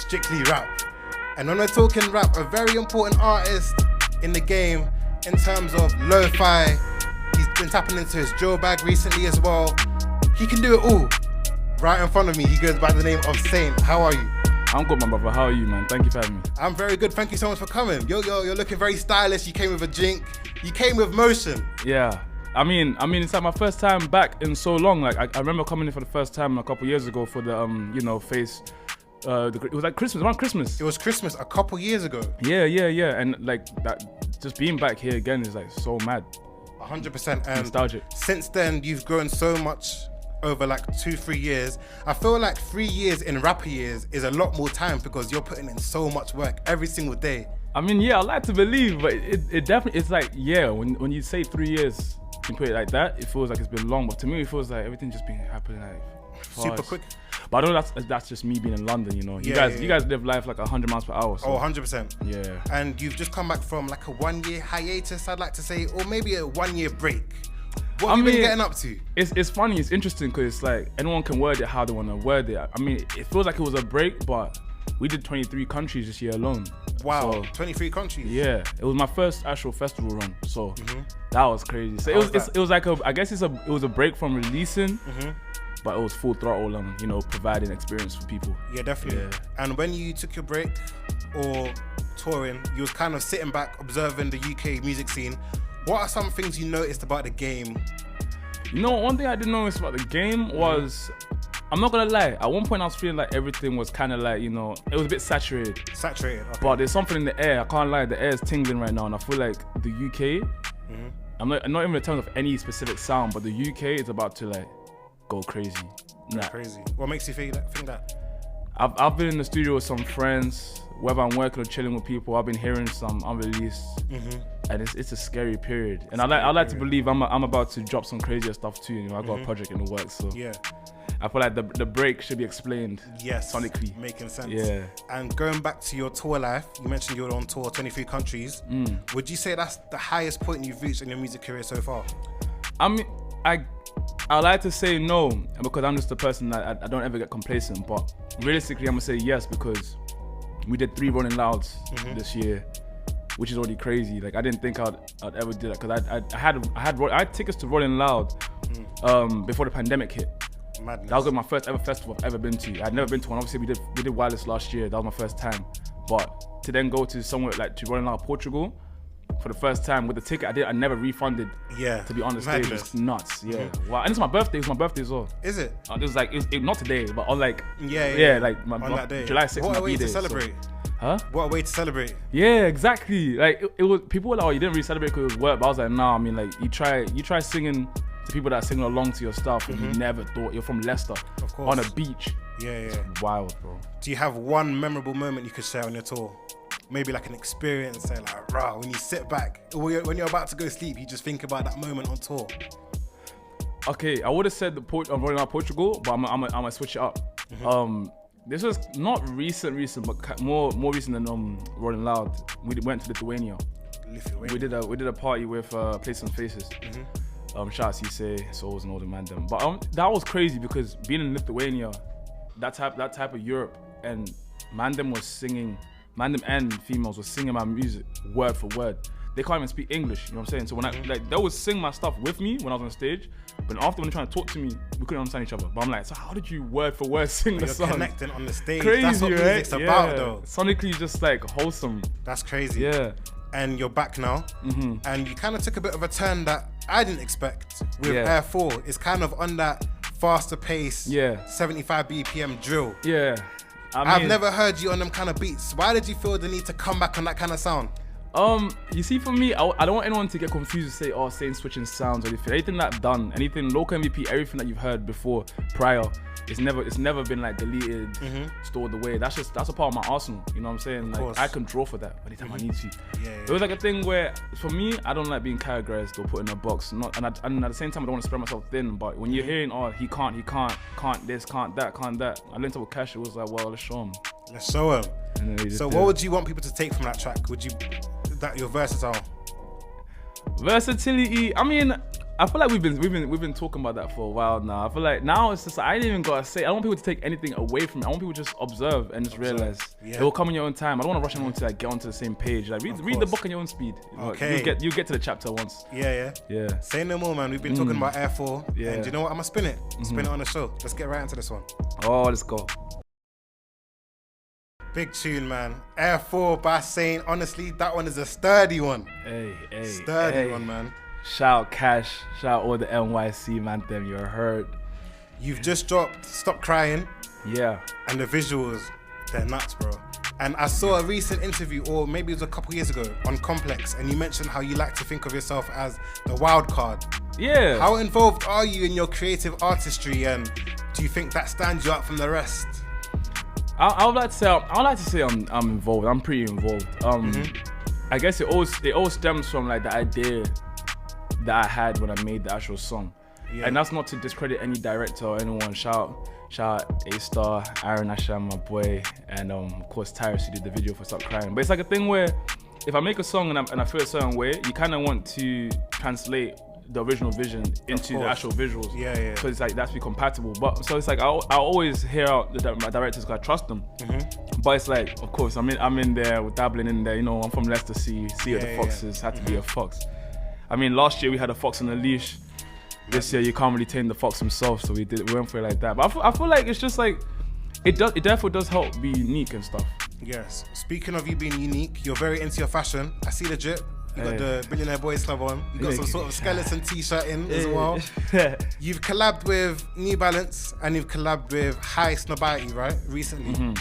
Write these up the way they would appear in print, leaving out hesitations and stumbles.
strictly rap. And when we're talking rap, a very important artist in the game in terms of lo-fi. He's been tapping into his drill bag recently as well. He can do it all. Right in front of me, he goes by the name of Saint. How are you? I'm good, my brother. How are you, man? Thank you for having me. I'm very good. Thank you so much for coming. You're looking very stylish. You came with a drink. You came with motion. Yeah. I mean, it's like my first time back in so long. Like I remember coming in for the first time a couple years ago for the face. It was like Christmas, around Christmas. It was Christmas a couple years ago. Yeah. And like that, just being back here again is like so mad. 100%. And nostalgic. Since then, you've grown so much over like 2-3 years. I feel like 3 years in rapper years is a lot more time because you're putting in so much work every single day. I mean, yeah, I like to believe, but it definitely, it's like, yeah, when you say 3 years, you put it like that, it feels like it's been long, but to me, it feels like everything just been happening like fast. Super quick. But I know that's just me being in London, you know. You guys live life like 100 miles per hour. So. Oh, 100%. Yeah. And you've just come back from like a 1-year hiatus, I'd like to say, or maybe a 1-year break. What have you been getting up to? It's funny, it's interesting because it's like anyone can word it how they want to word it. I mean, it feels like it was a break, but we did 23 countries this year alone. Wow, so, 23 countries. Yeah, it was my first actual festival run, so that was crazy. So it was like it was a break from releasing, but it was full throttle and providing experience for people. Yeah, definitely. Yeah. And when you took your break or touring, you was kind of sitting back observing the UK music scene. What are some things you noticed about the game? One thing I didn't notice about the game was, I'm not gonna lie, at one point I was feeling like everything was kind of like, it was a bit saturated. Okay. But there's something in the air, I can't lie, the air is tingling right now, and I feel like the UK, I'm not even in terms of any specific sound, but the UK is about to like go crazy. Crazy. What makes you think that? I've been in the studio with some friends, whether I'm working or chilling with people, I've been hearing some unreleased, and it's a scary period. And I like to believe I'm about to drop some crazier stuff too. I got a project in the works, so yeah. I feel like the break should be explained sonically. Making sense. Yeah. And going back to your tour life, you mentioned you were on tour 23 countries. Would you say that's the highest point you've reached in your music career so far? I mean, I like to say no, because I'm just a person that I don't ever get complacent, but realistically I'm gonna say yes, because we did 3 Rolling Louds this year, which is already crazy. Like I didn't think I'd ever do that, because I had tickets to Rolling Loud before the pandemic hit. Madness. That was my first ever festival I've ever been to. I'd never been to one. Obviously we did Wireless last year. That was my first time. But to then go to somewhere like to Rolling Loud Portugal for the first time with the ticket I never refunded. Yeah. To be on the stage, it's nuts. Yeah. Wow. And it's my birthday. It was my birthday as well. Is it? It was like not today, but on like like on that day. July 6th. What a way to celebrate. Huh? What a way to celebrate. Yeah, exactly. Like it was. People were like, "Oh, you didn't really celebrate because it was work." But I was like, "Nah." I mean, like you try singing to people that are singing along to your stuff, and you never thought you're from Leicester, of course, on a beach. Yeah. It's wild, bro. Do you have one memorable moment you could share on your tour? Maybe like an experience, say like, rah, when you sit back, when you're about to go sleep, you just think about that moment on tour. Okay, I would have said Rolling Out Portugal, but I'm gonna switch it up. This was not recent, but more recent than Rolling Loud. We went to Lithuania. We did a party with Place and Faces. Shout out to Sainté, Souls and all the Mandem. But that was crazy because being in Lithuania, that type of Europe, and Mandem and females were singing my music word for word. They can't even speak English, you know what I'm saying? So when they would sing my stuff with me when I was on stage, but after when they're trying to talk to me, we couldn't understand each other. But I'm like, so how did you word for word sing the song? You're connecting on the stage. Crazy, that's what music's about, though. Sonically just like wholesome. That's crazy. Yeah. And you're back now, and you kind of took a bit of a turn that I didn't expect with Air 4. It's kind of on that faster pace, 75 BPM drill. Yeah. I've never heard you on them kind of beats. Why did you feel the need to come back on that kind of sound? You see, for me, I don't want anyone to get confused and say, oh, saying switching sounds or anything. Anything that's done, anything local MVP, everything that you've heard before, prior, it's never been like deleted, stored away. That's a part of my arsenal. You know what I'm saying? Like I can draw for that anytime I need to. It was like a thing where, for me, I don't like being categorized or put in a box. And at the same time, I don't want to spread myself thin. But when you're hearing, oh, he can't this, can't that. I linked up with Cash. It was like, well, let's show him. Let's show him. So what would you want people to take from that track? That you're versatile? Versatility. I mean, I feel like we've been talking about that for a while now. I feel like now it's just I ain't even gotta say. I don't want people to take anything away from it. I want people to just observe and just realize it will come in your own time. I don't want to rush anyone to like get onto the same page. Like read the book on your own speed. Okay. You get to the chapter once. Yeah. Say no more, man. We've been talking about Air 4. Yeah. And do you know what? I'm gonna spin it. Spin it on the show. Let's get right into this one. Oh, let's go. Big tune, man. Air 4 by Saint. Honestly, that one is a sturdy one. Sturdy one, man. Shout Cash. Shout all the NYC man. Them you're heard. You've just dropped Stop Crying. Yeah. And the visuals, they're nuts, bro. And I saw a recent interview, or maybe it was a couple years ago, on Complex, and you mentioned how you like to think of yourself as the wild card. Yeah. How involved are you in your creative artistry, and do you think that stands you out from the rest? I would like to say I'm involved. I'm pretty involved. I guess it all stems from like the idea that I had when I made the actual song. Yeah. And that's not to discredit any director or anyone. Shout A-Star, Aaron Asham, my boy, and of course Tyrus, who did the video for Stop Crying. But it's like a thing where if I make a song and I feel a certain way, you kind of want to translate the original vision into the actual visuals. Yeah. So it's like that's be compatible. But so it's like I always hear out my directors because I trust them. But it's like, of course, I'm in there, we're dabbling in there. You know, I'm from Leicester, sea of the foxes. Had to be a fox. I mean, last year we had a fox on a leash. This year you can't really tame the fox himself, so we went for it like that. But I feel like it's just like it therefore does help be unique and stuff. Yes. Speaking of you being unique, you're very into your fashion. I see the drip. You got the Billionaire Boys Club on. You got some sort of skeleton t-shirt in as well. You've collabed with New Balance and you've collabed with High Snobiety, right? Recently.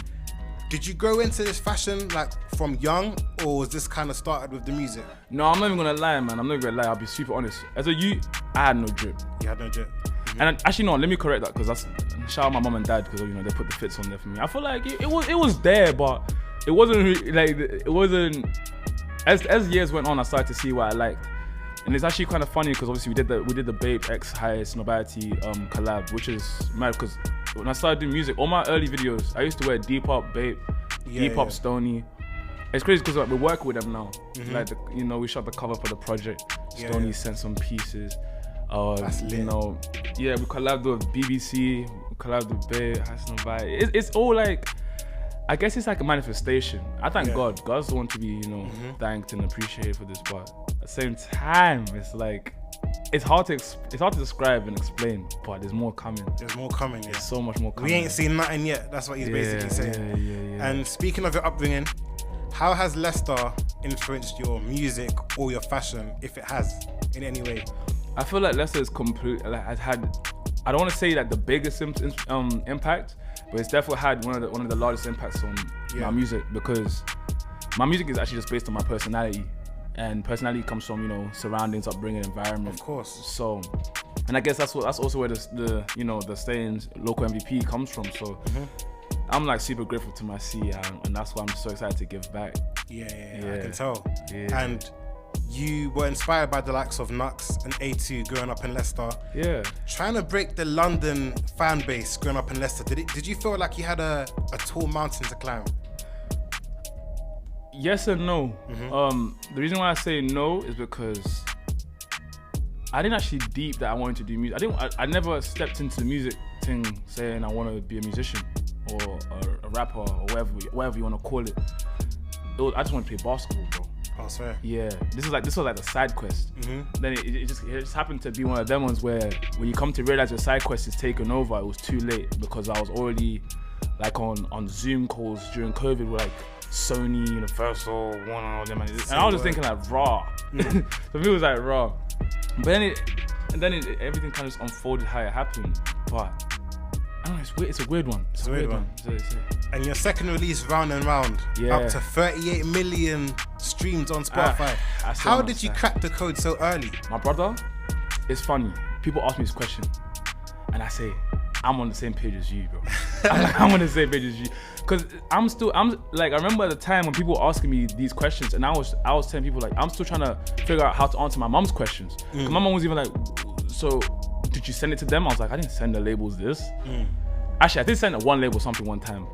Did you grow into this fashion like from young, or was this kind of started with the music? No, I'm not even gonna lie, man. I'm not gonna lie. I'll be super honest. As a youth, I had no drip. You had no drip. And actually, no. Let me correct that because that's shout out my mom and dad because they put the fits on there for me. I feel like it was there, but it wasn't like it wasn't. As years went on, I started to see what I liked, and it's actually kind of funny because obviously we did the Babe X High Snobiety collab, which is mad because when I started doing music, all my early videos, I used to wear Depop, Babe, Depop, Stoney. It's crazy because like, we work with them now. Like we shot the cover for the project. Stoney sent some pieces. That's lit. We collabed with BBC, we collabed with Babe, High Snobiety. It's all like. I guess it's like a manifestation. I thank God. God's the one to be, thanked and appreciated for this. But at the same time, it's like it's hard to describe and explain. But there's more coming. There's more coming. There's so much more coming. We ain't seen nothing yet. That's what he's basically saying. And speaking of your upbringing, how has Leicester influenced your music or your fashion, if it has, in any way? I feel like Leicester is has had. I don't want to say that the biggest impact. But it's definitely had one of the largest impacts on my music because my music is actually just based on my personality, and personality comes from surroundings, upbringing, environment. Of course. So, and I guess that's also where the sayings local MVP comes from. So, I'm like super grateful to my C, and that's why I'm so excited to give back. Yeah, I can tell. Yeah. And you were inspired by the likes of Nux and A2 growing up in Leicester. Yeah. Trying to break the London fan base growing up in Leicester, did you feel like you had a tall mountain to climb? Yes and no. The reason why I say no is because I didn't actually deep that I wanted to do music. I never stepped into the music thing saying I want to be a musician or a rapper or whatever you want to call it. I just want to play basketball, bro. Oh, swear. Yeah, this was like the side quest. Then it just happened to be one of them ones where when you come to realize your side quest is taken over, it was too late because I was already like on Zoom calls during COVID with like Sony, Universal, one and all them, and I was just thinking like raw. For me it was like raw, but then everything kind of just unfolded how it happened. But I don't know, it's weird. It's a weird one. It's a weird one. And your second release, Round and Round, up to 38 million streams on Spotify. How did you crack the code so early? My brother, it's funny. People ask me this question, and I say, I'm on the same page as you, bro. I'm on the same page as you, cause I'm like, I remember at the time when people were asking me these questions, and I was telling people like, I'm still trying to figure out how to answer my mom's questions. My mom was even like, so did you send it to them? I was like, I didn't send the labels this. Actually, I did send one label something one time.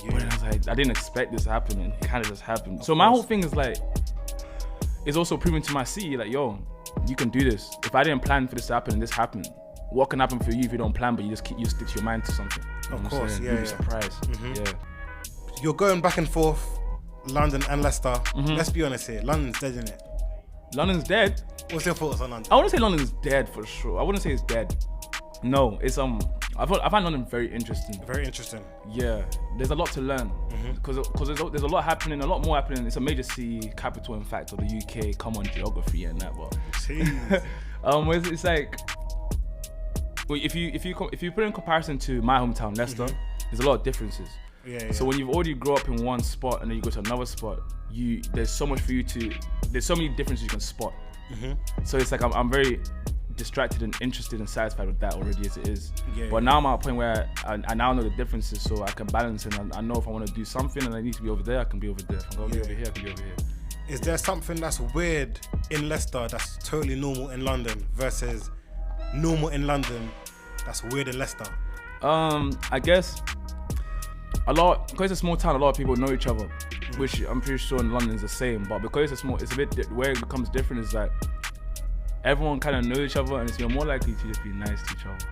But I was like, I didn't expect this to happen, and it kind of just happened. So my whole thing is like, it's also proving to my C, like, yo, you can do this. If I didn't plan for this to happen and this happened, what can happen for you if you don't plan, but you stick to your mind to something? Of course, yeah. You'd be surprised. Yeah. You're going back and forth, London and Leicester. Let's be honest here. London's dead, isn't it? London's dead. What's your thoughts on London? I wouldn't say London's dead for sure. I wouldn't say it's dead. No, it's I find London very interesting. Very interesting. Yeah, there's a lot to learn because there's a lot happening, a lot more happening. It's a major city, capital in fact of the UK. Come on, geography and that, but it's like, well, if you put it in comparison to my hometown, Leicester, there's a lot of differences. Yeah. So when you've already grown up in one spot and then you go to another spot, there's so much for you to. There's so many differences you can spot. So it's like I'm very distracted and interested and satisfied with that already as it is. But now I'm at a point where I now know the differences, so I can balance and I know if I want to do something and I need to be over there, I can be over there. If I'm going to be over here, I can be over here. Is there something that's weird in Leicester that's totally normal in London versus normal in London that's weird in Leicester? I guess because it's a small town, a lot of people know each other, which I'm pretty sure in London is the same. But because it's a bit where it becomes different is that everyone kind of knows each other, and you're more likely to just be nice to each other.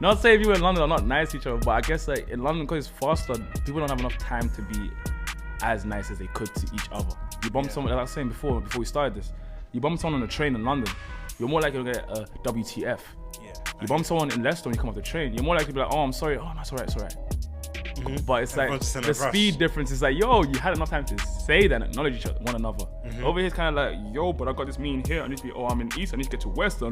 Not saying people in London are not nice to each other, but I guess like in London, because it's faster, people don't have enough time to be as nice as they could to each other. You bump someone, like I was saying before we started this, you bump someone on the train in London, you're more likely to get a WTF. You bump someone in Leicester when you come off the train, you're more likely to be like, oh, I'm sorry, oh, no, it's alright. But it's like the speed difference is like, yo, you had enough time to say that and acknowledge one another. Over here it's kind of like, yo, but I got this meeting here, I need to be, I'm in East, I need to get to West. Yeah. I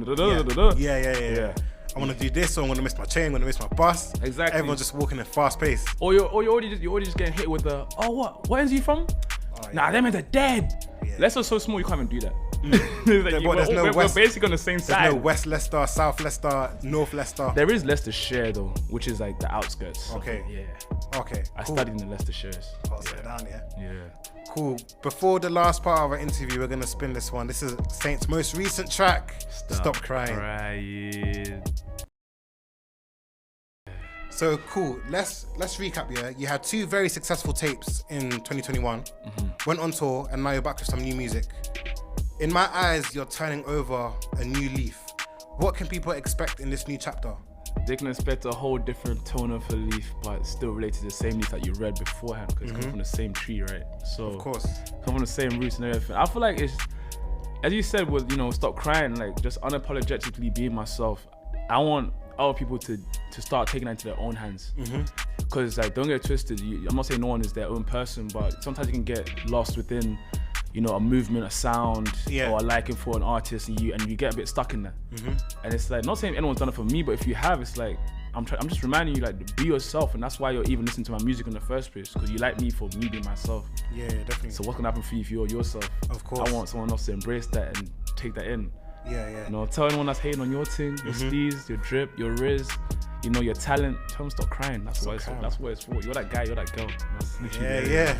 want to do this, so I'm going to miss my train, I'm going to miss my bus. Exactly. Everyone's just walking at fast pace. Or you're already just getting hit with the, what ends you from? Nah, them are dead. Leicester's so small, you can't even do that. We're basically on the same side. There's no West Leicester, South Leicester, North Leicester. There is Leicestershire though, which is like the outskirts. Okay. Okay. I studied in the Leicestershire's. Down, yeah. Cool. Before the last part of our interview, we're gonna spin this one. This is Saint's most recent track. Stop crying. So cool. Let's recap. Yeah, you had 2 very successful tapes in 2021. Went on tour, and now you're back with some new music. In my eyes, you're turning over a new leaf. What can people expect in this new chapter? They can expect a whole different tone of a leaf, but still related to the same leaf that you read beforehand, because it's coming from the same tree, right? So of course, come from the same roots and everything. I feel like it's, as you said, with stop crying, like just unapologetically being myself. I want other people to start taking that into their own hands. Because like, don't get it twisted. I'm not saying no one is their own person, but sometimes you can get lost within, a movement, a sound, or a liking for an artist, and you get a bit stuck in that. And it's like, not saying anyone's done it for me, but if you have, it's like, I'm just reminding you, like, be yourself, and that's why you're even listening to my music in the first place, because you like me for me being myself. Yeah, definitely. So what's gonna happen for you if you're yourself? Of course. I want someone else to embrace that and take that in. Yeah. Tell anyone that's hating on your thing, your steez, your drip, your riz, your talent. Tell them stop crying. That's what it's for. You're that guy, you're that girl. Yeah.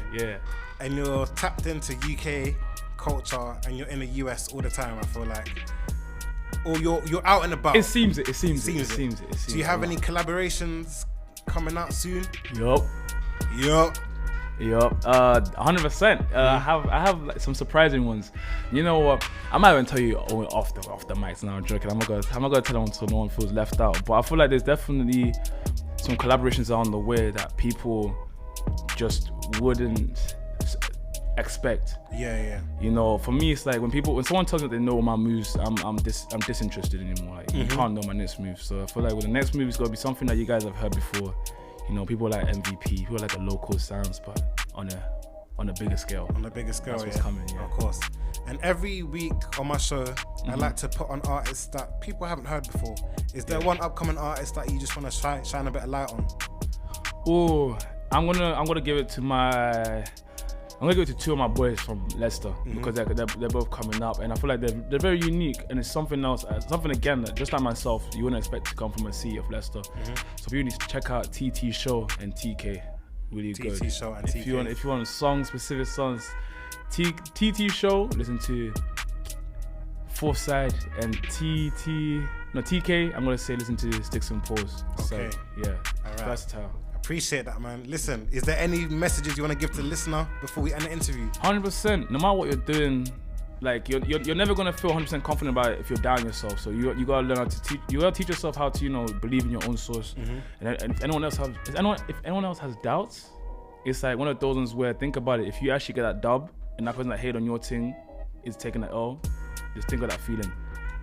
And you're tapped into UK culture, and you're in the US all the time. I feel like, or you're out and about. It seems it. Do you have any collaborations coming out soon? Yup. 100%. I have like some surprising ones. You know what? I might even tell you off the mics. Now I'm joking. I'm not gonna tell anyone so no one feels left out. But I feel like there's definitely some collaborations on the way that people just wouldn't expect. Yeah. For me, it's like when someone tells me that they know my moves, I'm disinterested anymore. Like, you can't know my next move. So I feel like with the next move, it's gotta be something that you guys have heard before. People like MVP, people like the local sounds, but on a bigger scale. That's what's coming, yeah. Of course. And every week on my show, I like to put on artists that people haven't heard before. Is there one upcoming artist that you just want to shine a bit of light on? Oh, I'm gonna give it to 2 of my boys from Leicester, because they're both coming up, and I feel like they're very unique, and it's something else, something again that just like myself you wouldn't expect to come from a city of Leicester. So people need to check out TT Show and TK. Really good. TT Show and TK. If you want specific songs, TT Show, listen to Fourth Side, and TK, I'm gonna say listen to Sticks and Paws. Okay. So, yeah. All right. Versatile. Appreciate that, man. Listen, is there any messages you want to give to the listener before we end the interview? 100%. No matter what you're doing, like you're never gonna feel 100% confident about it if you're doubting yourself. So you gotta learn how to teach. You gotta teach yourself how to believe in your own source. And if anyone else has doubts, it's like one of those ones where, think about it. If you actually get that dub and that person that hate on your thing is taking that L, just think of that feeling.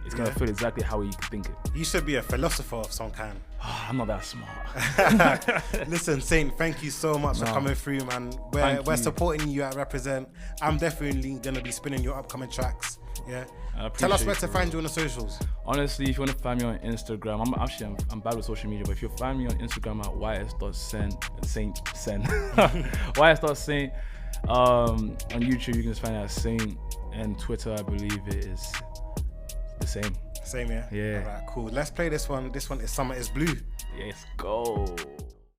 It's gonna feel exactly how you think it. You should be a philosopher of some kind. I'm not that smart. Listen, Saint, thank you so much for coming through, man. We're supporting you at Reprezent. I'm definitely gonna be spinning your upcoming tracks. Yeah. Tell us where to find you on the socials. Honestly, if you want to find me on Instagram, I'm bad with social media, but if you find me on Instagram at ys.saint, ys.saint. On YouTube, you can just find it as Saint, and Twitter, I believe it is the same. Same, yeah? Yeah. All right, cool. Let's play this one. This one is Summer is Blue. Let's go.